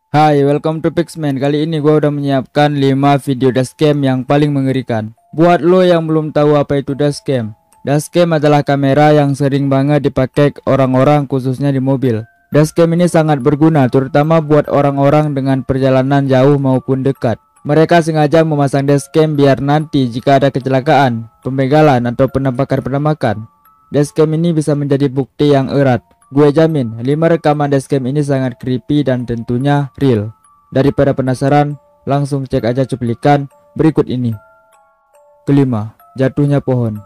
Hai, welcome to Pixman. Kali ini gue udah menyiapkan 5 video dashcam yang paling mengerikan. Buat lo yang belum tahu apa itu dashcam, dashcam adalah kamera yang sering banget dipakai orang-orang khususnya di mobil. Dashcam ini sangat berguna terutama buat orang-orang dengan perjalanan jauh maupun dekat. Mereka sengaja memasang dashcam biar nanti jika ada kecelakaan, pembegalan atau penampakan, dashcam ini bisa menjadi bukti yang erat. Gue jamin 5 rekaman dashcam ini sangat creepy dan tentunya real. Daripada penasaran, langsung cek aja cuplikan berikut ini. Kelima, jatuhnya pohon.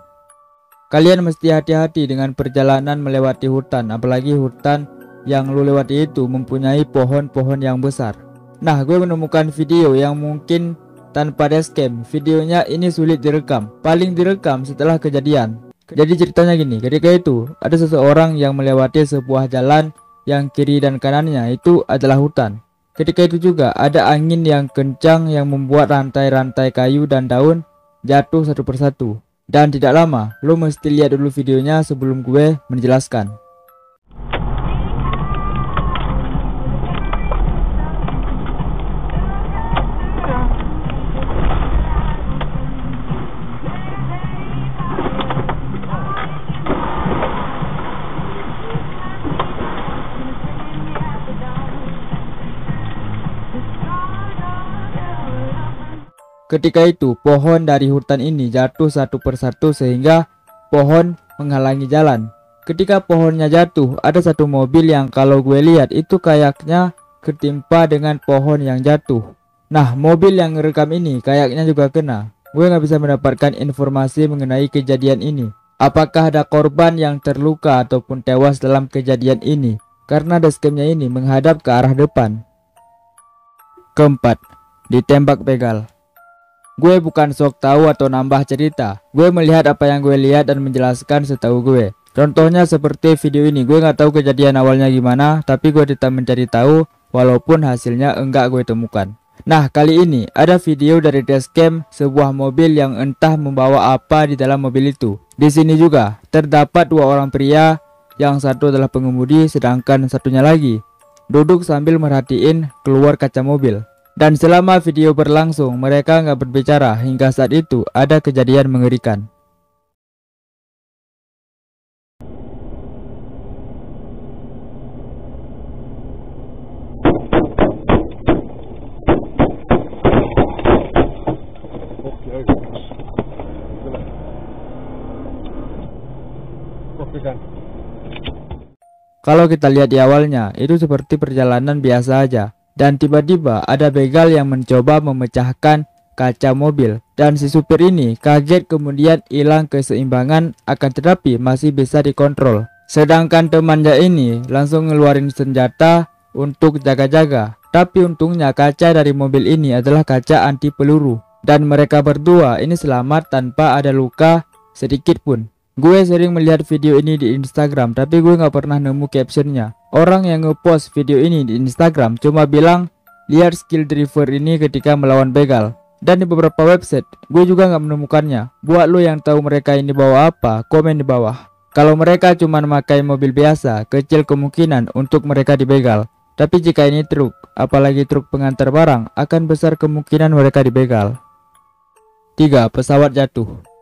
Kalian mesti hati-hati dengan perjalanan melewati hutan, apalagi hutan yang lu lewati itu mempunyai pohon-pohon yang besar. Nah, gue menemukan video yang mungkin tanpa dashcam. Videonya ini sulit direkam, paling direkam setelah kejadian. Jadi ceritanya gini, ketika itu ada seseorang yang melewati sebuah jalan yang kiri dan kanannya itu adalah hutan. Ketika itu juga ada angin yang kencang yang membuat rantai-rantai kayu dan daun jatuh satu persatu. Dan tidak lama, lo mesti lihat dulu videonya sebelum gue menjelaskan. Ketika itu pohon dari hutan ini jatuh satu persatu sehingga pohon menghalangi jalan. Ketika pohonnya jatuh, ada satu mobil yang kalau gue lihat itu kayaknya ketimpa dengan pohon yang jatuh. Nah, mobil yang ngerekam ini kayaknya juga kena. Gue nggak bisa mendapatkan informasi mengenai kejadian ini. Apakah ada korban yang terluka ataupun tewas dalam kejadian ini? Karena dashcamnya ini menghadap ke arah depan. Keempat, ditembak begal. Gue bukan sok tahu atau nambah cerita. Gue melihat apa yang gue lihat dan menjelaskan setahu gue. Contohnya seperti video ini. Gue nggak tahu kejadian awalnya gimana, tapi gue tetap mencari tahu walaupun hasilnya enggak gue temukan. Nah, kali ini ada video dari dashcam sebuah mobil yang entah membawa apa di dalam mobil itu. Di sini juga terdapat 2 orang pria, yang satu adalah pengemudi sedangkan satunya lagi duduk sambil merhatiin keluar kaca mobil. Dan selama video berlangsung mereka nggak berbicara hingga saat itu ada kejadian mengerikan. Kalau kita lihat di awalnya itu seperti perjalanan biasa aja. Dan tiba-tiba ada begal yang mencoba memecahkan kaca mobil. Dan si supir ini kaget kemudian hilang keseimbangan, akan tetapi masih bisa dikontrol. Sedangkan temannya ini langsung ngeluarin senjata untuk jaga-jaga. Tapi untungnya kaca dari mobil ini adalah kaca anti peluru. Dan mereka berdua ini selamat tanpa ada luka sedikit pun. Gue sering melihat video ini di Instagram, tapi gue gak pernah nemu captionnya. Orang yang ngepost video ini di Instagram cuma bilang lihat skill driver ini ketika melawan begal. Dan di beberapa website gue juga gak menemukannya. Buat lo yang tahu mereka ini bawa apa, komen di bawah. Kalau mereka cuma memakai mobil biasa, kecil kemungkinan untuk mereka dibegal. Tapi jika ini truk, apalagi truk pengantar barang, akan besar kemungkinan mereka dibegal. 3. Pesawat jatuh.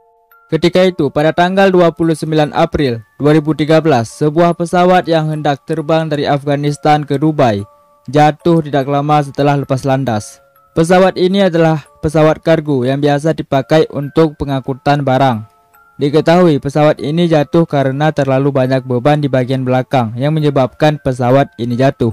Ketika itu pada tanggal 29 April 2013, sebuah pesawat yang hendak terbang dari Afghanistan ke Dubai jatuh tidak lama setelah lepas landas. Pesawat ini adalah pesawat kargo yang biasa dipakai untuk pengangkutan barang. Diketahui pesawat ini jatuh karena terlalu banyak beban di bagian belakang yang menyebabkan pesawat ini jatuh.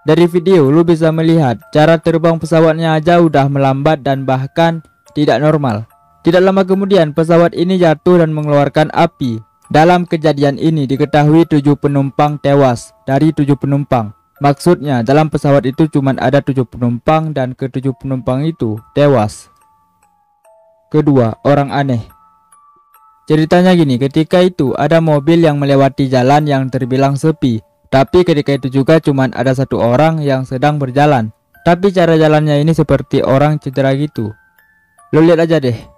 Dari video lu bisa melihat cara terbang pesawatnya aja udah melambat dan bahkan tidak normal. Tidak lama kemudian pesawat ini jatuh dan mengeluarkan api. Dalam kejadian ini diketahui 7 penumpang tewas dari 7 penumpang. Maksudnya dalam pesawat itu cuma ada 7 penumpang dan ke-7 penumpang itu tewas. Kedua, orang aneh. Ceritanya gini, ketika itu ada mobil yang melewati jalan yang terbilang sepi. Tapi ketika itu juga cuma ada 1 orang yang sedang berjalan. Tapi cara jalannya ini seperti orang cedera gitu. Lo lihat aja deh.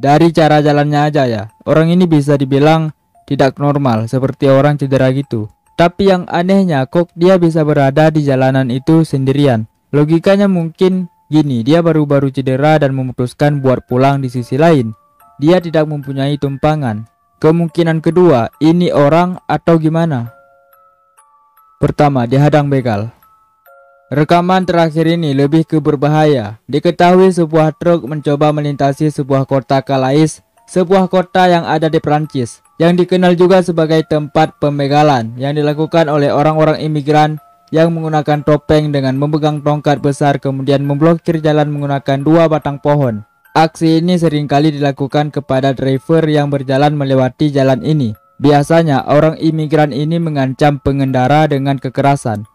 Dari cara jalannya aja ya, orang ini bisa dibilang tidak normal, seperti orang cedera gitu. Tapi yang anehnya, kok dia bisa berada di jalanan itu sendirian? Logikanya mungkin gini, dia baru-baru cedera dan memutuskan buat pulang di sisi lain. Dia tidak mempunyai tumpangan. Kemungkinan kedua, ini orang atau gimana? Pertama, dihadang begal. Rekaman terakhir ini lebih ke berbahaya. Diketahui sebuah truk mencoba melintasi sebuah kota Calais, sebuah kota yang ada di Prancis, yang dikenal juga sebagai tempat pembegalan yang dilakukan oleh orang-orang imigran yang menggunakan topeng dengan memegang tongkat besar kemudian memblokir jalan menggunakan 2 batang pohon. Aksi ini seringkali dilakukan kepada driver yang berjalan melewati jalan ini. Biasanya orang imigran ini mengancam pengendara dengan kekerasan.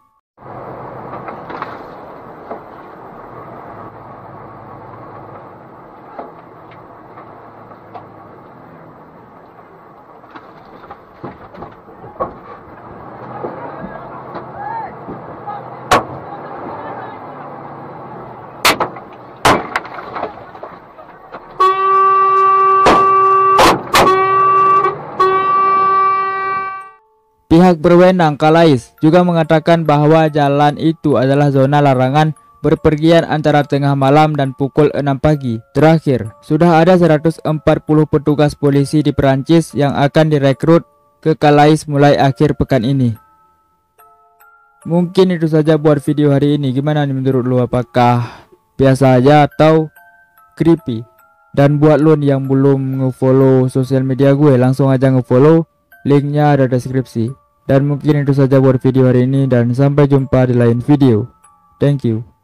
Pihak berwenang Calais juga mengatakan bahwa jalan itu adalah zona larangan berpergian antara tengah malam dan pukul 6 pagi. Terakhir, sudah ada 140 petugas polisi di Perancis yang akan direkrut ke Calais mulai akhir pekan ini. Mungkin itu saja buat video hari ini. Gimana nih menurut lu? Apakah biasa aja atau creepy? Dan buat lu yang belum nge-follow sosial media gue, langsung aja nge-follow. Linknya ada deskripsi. Dan mungkin itu saja buat video hari ini, dan sampai jumpa di lain video. Thank you.